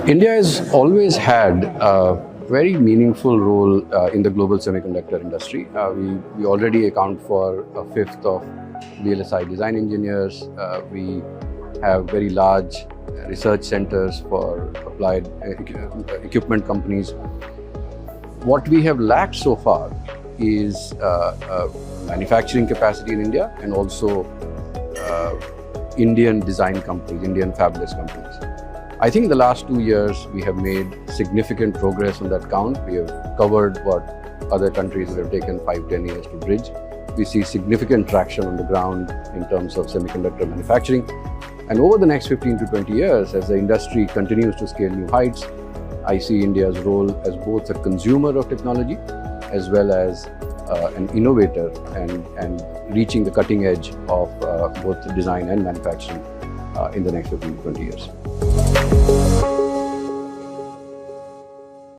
India has always had a very meaningful role in the global semiconductor industry. We already account for a fifth of VLSI design engineers. We have very large research centers for applied equipment companies. What we have lacked so far is manufacturing capacity in India and also Indian design companies, Indian fabless companies. I think in the last 2 years, we have made significant progress on that count. We have covered what other countries have taken 5-10 years to bridge. We see significant traction on the ground in terms of semiconductor manufacturing. And over the next 15 to 20 years, as the industry continues to scale new heights, I see India's role as both a consumer of technology as well as an innovator and reaching the cutting edge of both design and manufacturing in the next 15 to 20 years.